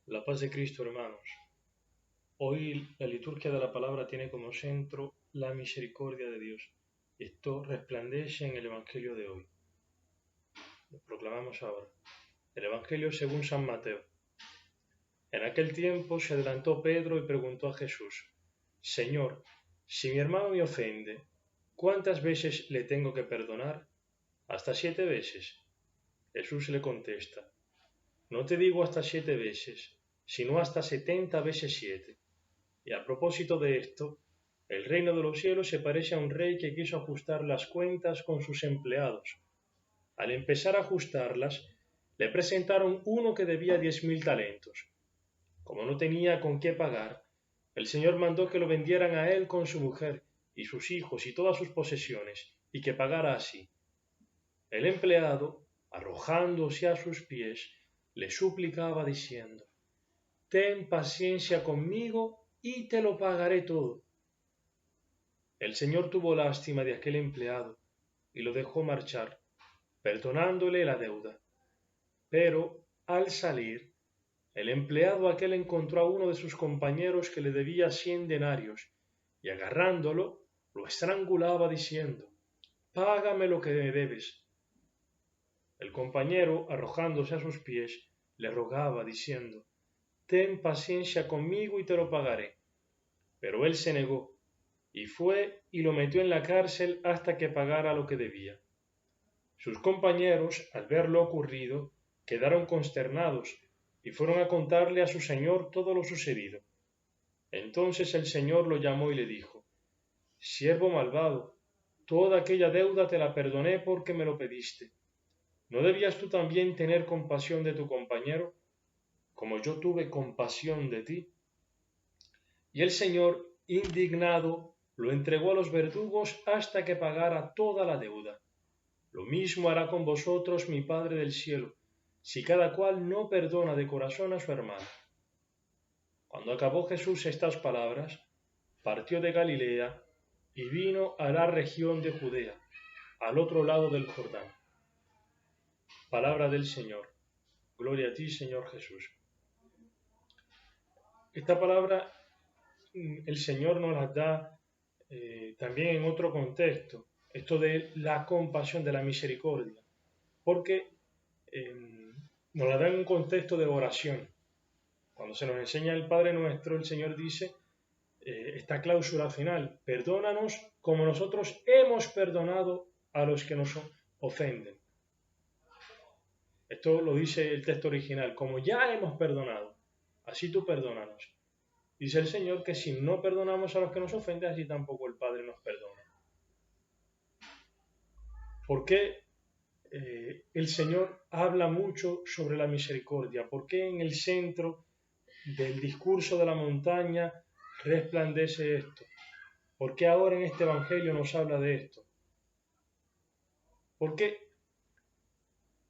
La paz de Cristo, hermanos. Hoy la liturgia de la palabra tiene como centro la misericordia de Dios. Esto resplandece en el Evangelio de hoy. Lo proclamamos ahora. El Evangelio según San Mateo. En aquel tiempo se adelantó Pedro y preguntó a Jesús: Señor, si mi hermano me ofende, ¿cuántas veces le tengo que perdonar? ¿Hasta 7 veces? Jesús le contesta: No te digo hasta 7 veces, sino hasta 70 veces 7. Y a propósito de esto, el reino de los cielos se parece a un rey que quiso ajustar las cuentas con sus empleados. Al empezar a ajustarlas, le presentaron uno que debía 10.000 talentos. Como no tenía con qué pagar, el Señor mandó que lo vendieran a él con su mujer y sus hijos y todas sus posesiones, y que pagara así. El empleado, arrojándose a sus pies, le suplicaba diciendo: Ten paciencia conmigo y te lo pagaré todo. El Señor tuvo lástima de aquel empleado y lo dejó marchar, perdonándole la deuda. Pero, al salir, el empleado aquel encontró a uno de sus compañeros que le debía 100 denarios, y agarrándolo, lo estrangulaba diciendo: Págame lo que me debes. El compañero, arrojándose a sus pies, le rogaba diciendo: Ten paciencia conmigo y te lo pagaré. Pero él se negó, y fue y lo metió en la cárcel hasta que pagara lo que debía. Sus compañeros, al ver lo ocurrido, quedaron consternados y fueron a contarle a su señor todo lo sucedido. Entonces el Señor lo llamó y le dijo: Siervo malvado, toda aquella deuda te la perdoné porque me lo pediste. ¿No debías tú también tener compasión de tu compañero, como yo tuve compasión de ti? Y el Señor, indignado, lo entregó a los verdugos hasta que pagara toda la deuda. Lo mismo hará con vosotros mi Padre del cielo, si cada cual no perdona de corazón a su hermano. Cuando acabó Jesús estas palabras, partió de Galilea y vino a la región de Judea, al otro lado del Jordán. Palabra del Señor. Gloria a ti, Señor Jesús. Esta palabra el Señor nos la da también en otro contexto, esto de la compasión, de la misericordia, porque nos la da en un contexto de oración. Cuando se nos enseña el Padre Nuestro, el Señor dice esta cláusula final: perdónanos como nosotros hemos perdonado a los que nos ofenden. Esto lo dice el texto original: como ya hemos perdonado, así tú perdónanos. Dice el Señor que si no perdonamos a los que nos ofenden, así tampoco el Padre nos perdona. ¿Por qué el Señor habla mucho sobre la misericordia? ¿Por qué en el centro del discurso de la montaña resplandece esto? ¿Por qué ahora en este Evangelio nos habla de esto? Porque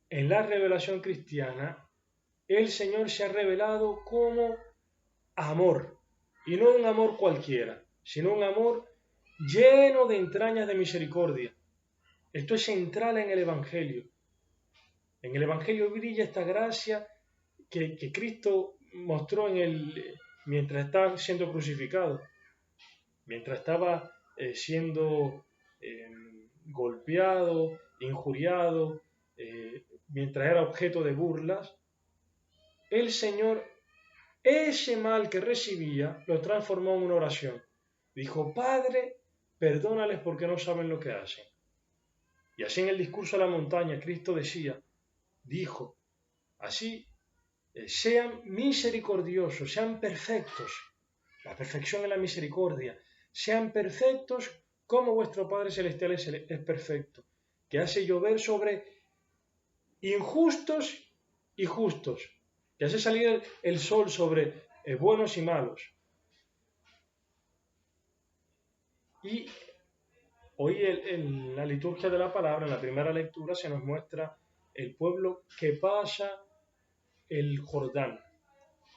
en la revelación cristiana el Señor se ha revelado como amor, y no un amor cualquiera, sino un amor lleno de entrañas de misericordia. Esto es central en el Evangelio. En el Evangelio brilla esta gracia que Cristo mostró mientras estaba siendo crucificado, mientras estaba siendo golpeado, injuriado, mientras era objeto de burlas. El Señor, ese mal que recibía, lo transformó en una oración. Dijo: Padre, perdónales porque no saben lo que hacen. Y así en el discurso de la montaña Cristo dijo, así, sean misericordiosos, sean perfectos. La perfección es la misericordia. Sean perfectos como vuestro Padre Celestial es perfecto, que hace llover sobre injustos y justos, que hace salir el sol sobre buenos y malos. Y hoy en la liturgia de la palabra, en la primera lectura, se nos muestra el pueblo que pasa el Jordán,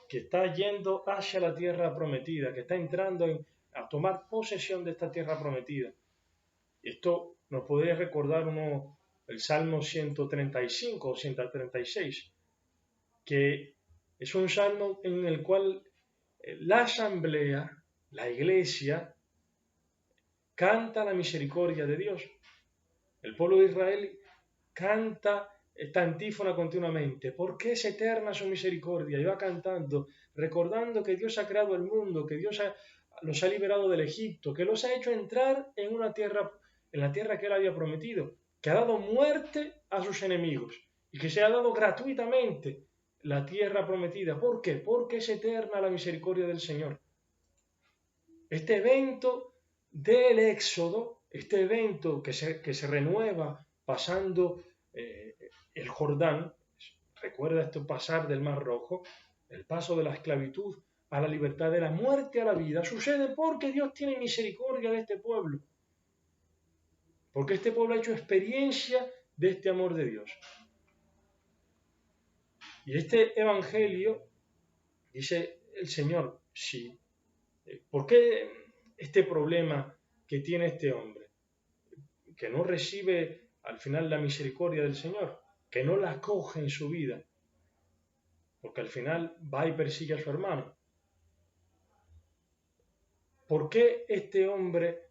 que está yendo hacia la tierra prometida, que está entrando a tomar posesión de esta tierra prometida. Esto nos podría recordar el Salmo 135 o 136, que Es un salmo en el cual la asamblea, la iglesia, canta la misericordia de Dios. El pueblo de Israel canta esta antífona continuamente. ¿Por qué es eterna su misericordia? Y va cantando, recordando que Dios ha creado el mundo, que Dios los ha liberado del Egipto, que los ha hecho entrar en una tierra, en la tierra que Él había prometido, que ha dado muerte a sus enemigos y que se ha dado gratuitamente la tierra prometida. ¿Por qué? Porque es eterna la misericordia del Señor. Este evento del Éxodo, este evento que se renueva pasando el Jordán, recuerda esto, pasar del Mar Rojo, el paso de la esclavitud a la libertad, de la muerte a la vida, sucede porque Dios tiene misericordia de este pueblo, porque este pueblo ha hecho experiencia de este amor de Dios. Y este evangelio, dice el Señor, sí, ¿por qué este problema que tiene este hombre? Que no recibe al final la misericordia del Señor, que no la acoge en su vida, porque al final va y persigue a su hermano. ¿Por qué este hombre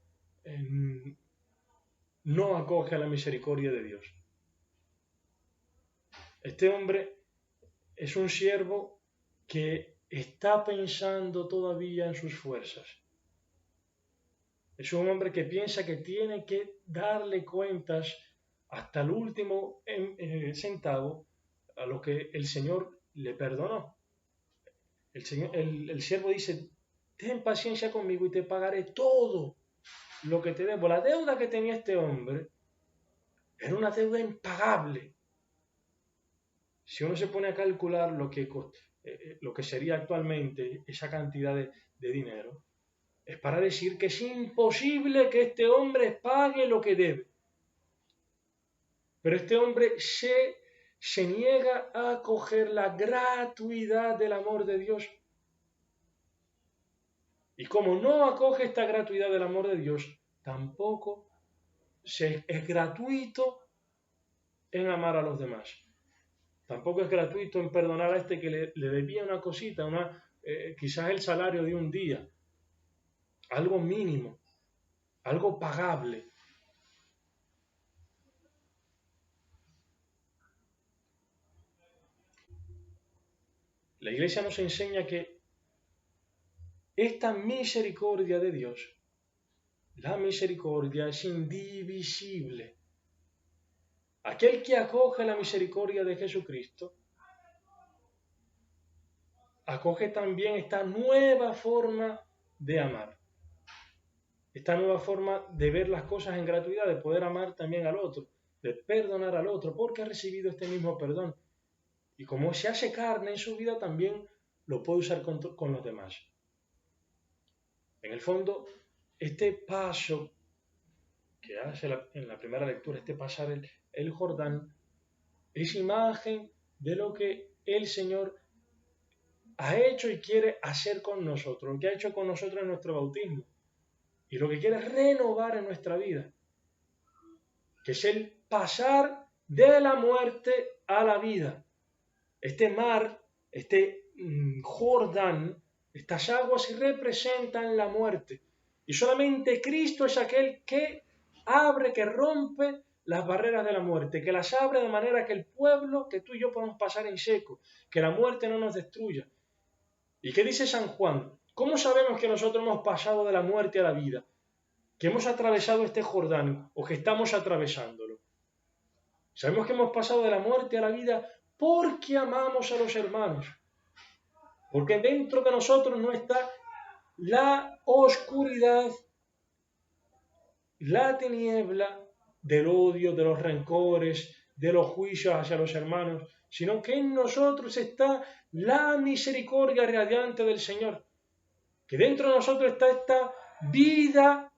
no acoge a la misericordia de Dios? Este hombre es un siervo que está pensando todavía en sus fuerzas. Es un hombre que piensa que tiene que darle cuentas hasta el último centavo a lo que el Señor le perdonó. El siervo dice, ten paciencia conmigo y te pagaré todo lo que te debo. La deuda que tenía este hombre era una deuda impagable. Si uno se pone a calcular lo que sería actualmente esa cantidad de dinero, es para decir que es imposible que este hombre pague lo que debe. Pero este hombre se niega a acoger la gratuidad del amor de Dios. Y como no acoge esta gratuidad del amor de Dios, tampoco es gratuito en amar a los demás. Tampoco es gratuito en perdonar a este que le debía una cosita, quizás el salario de un día, algo mínimo, algo pagable. La Iglesia nos enseña que esta misericordia de Dios, la misericordia es indivisible. Aquel que acoge la misericordia de Jesucristo, acoge también esta nueva forma de amar, esta nueva forma de ver las cosas en gratuidad, de poder amar también al otro, de perdonar al otro, porque ha recibido este mismo perdón. Y como se hace carne en su vida, también lo puede usar con los demás. En el fondo, este paso que hace en la primera lectura, este pasar el Jordán, es imagen de lo que el Señor ha hecho y quiere hacer con nosotros, lo que ha hecho con nosotros en nuestro bautismo, y lo que quiere renovar en nuestra vida, que es el pasar de la muerte a la vida. Este mar, este Jordán, estas aguas representan la muerte, y solamente Cristo es aquel que abre, que rompe las barreras de la muerte, que las abre de manera que el pueblo, que tú y yo podamos pasar en seco, que la muerte no nos destruya. ¿Y qué dice San Juan? ¿Cómo sabemos que nosotros hemos pasado de la muerte a la vida? Que hemos atravesado este Jordán o que estamos atravesándolo. Sabemos que hemos pasado de la muerte a la vida porque amamos a los hermanos. Porque dentro de nosotros no está la oscuridad, la tiniebla del odio, de los rencores, de los juicios hacia los hermanos, sino que en nosotros está la misericordia radiante del Señor, que dentro de nosotros está esta vida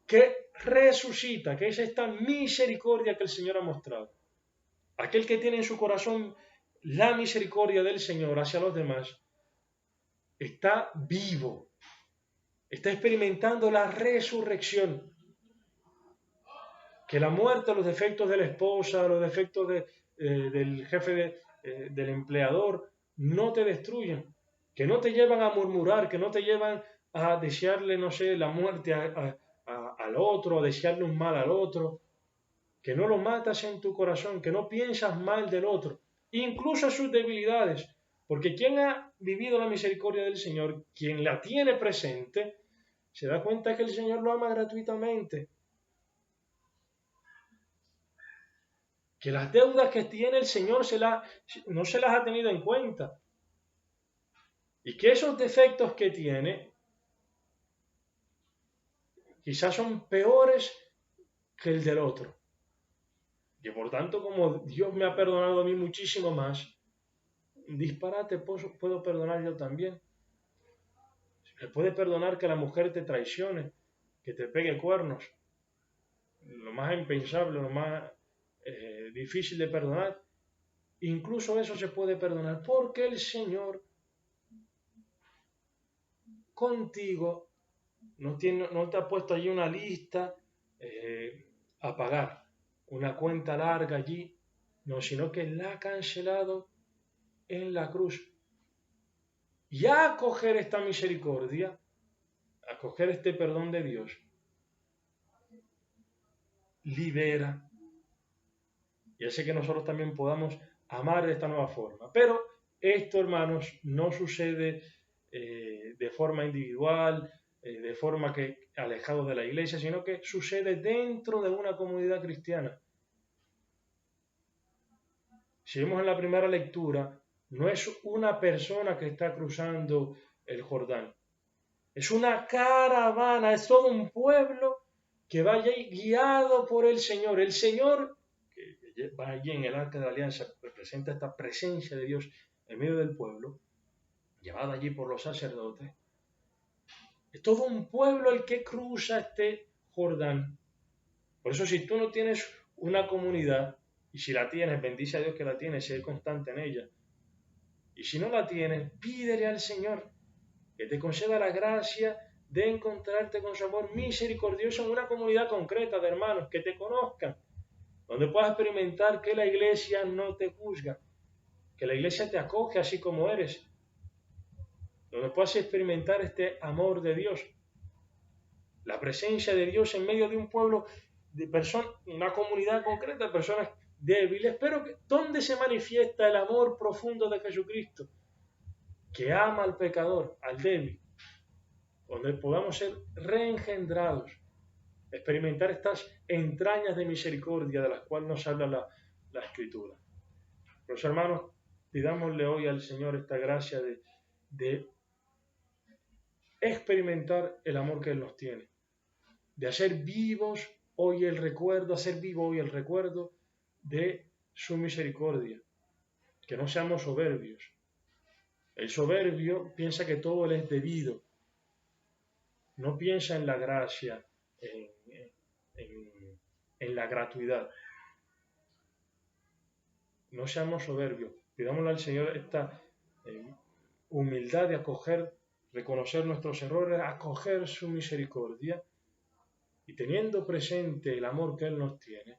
que resucita, que es esta misericordia que el Señor ha mostrado. Aquel que tiene en su corazón la misericordia del Señor hacia los demás, está vivo, está experimentando la resurrección. Que la muerte, los defectos de la esposa, los defectos del jefe, del empleador, no te destruyen, que no te llevan a murmurar, que no te llevan a desearle, no sé, la muerte al otro, a desearle un mal al otro, que no lo matas en tu corazón, que no piensas mal del otro, incluso sus debilidades, porque quien ha vivido la misericordia del Señor, quien la tiene presente, se da cuenta que el Señor lo ama gratuitamente, que las deudas que tiene el Señor no se las ha tenido en cuenta, y que esos defectos que tiene quizás son peores que el del otro. Y por tanto, como Dios me ha perdonado a mí muchísimo más, disparate puedo perdonar yo también. Me puede perdonar que la mujer te traicione, que te pegue cuernos, lo más impensable, lo más difícil de perdonar. Incluso eso se puede perdonar porque el Señor contigo no te ha puesto allí una lista a pagar, una cuenta larga allí, no, sino que la ha cancelado en la cruz. Y a acoger esta misericordia, a acoger este perdón de Dios, libera y hace que nosotros también podamos amar de esta nueva forma. Pero esto, hermanos, no sucede de forma individual, de forma que alejados de la iglesia, sino que sucede dentro de una comunidad cristiana. Si vemos en la primera lectura, no es una persona que está cruzando el Jordán, es una caravana, es todo un pueblo que va guiado por el Señor. El Señor, que va allí en el Arca de la Alianza, representa esta presencia de Dios en medio del pueblo, llevada allí por los sacerdotes. Es todo un pueblo el que cruza este Jordán. Por eso, si tú no tienes una comunidad, y si la tienes, bendice a Dios que la tienes, sé constante en ella. Y si no la tienes, pídele al Señor que te conceda la gracia de encontrarte con su amor misericordioso en una comunidad concreta de hermanos que te conozcan, donde puedas experimentar que la iglesia no te juzga, que la iglesia te acoge así como eres, donde puedas experimentar este amor de Dios, la presencia de Dios en medio de un pueblo de personas, una comunidad concreta de personas débiles, pero donde se manifiesta el amor profundo de Jesucristo, que ama al pecador, al débil, donde podamos ser reengendrados, experimentar estas entrañas de misericordia de las cuales nos habla la Escritura. Los hermanos, pidámosle hoy al Señor esta gracia de experimentar el amor que Él nos tiene, de hacer vivos hoy el recuerdo, hacer vivo hoy el recuerdo de su misericordia, que no seamos soberbios. El soberbio piensa que todo le es debido, no piensa en la gracia, en la gratuidad. No seamos soberbios, pidámosle al Señor esta humildad de acoger, reconocer nuestros errores, acoger su misericordia y teniendo presente el amor que Él nos tiene,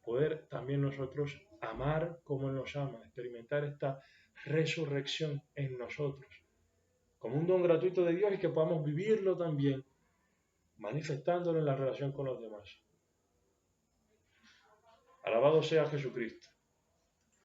poder también nosotros amar como Él nos ama, experimentar esta resurrección en nosotros, como un don gratuito de Dios y que podamos vivirlo también, manifestándolo en la relación con los demás. Alabado sea Jesucristo.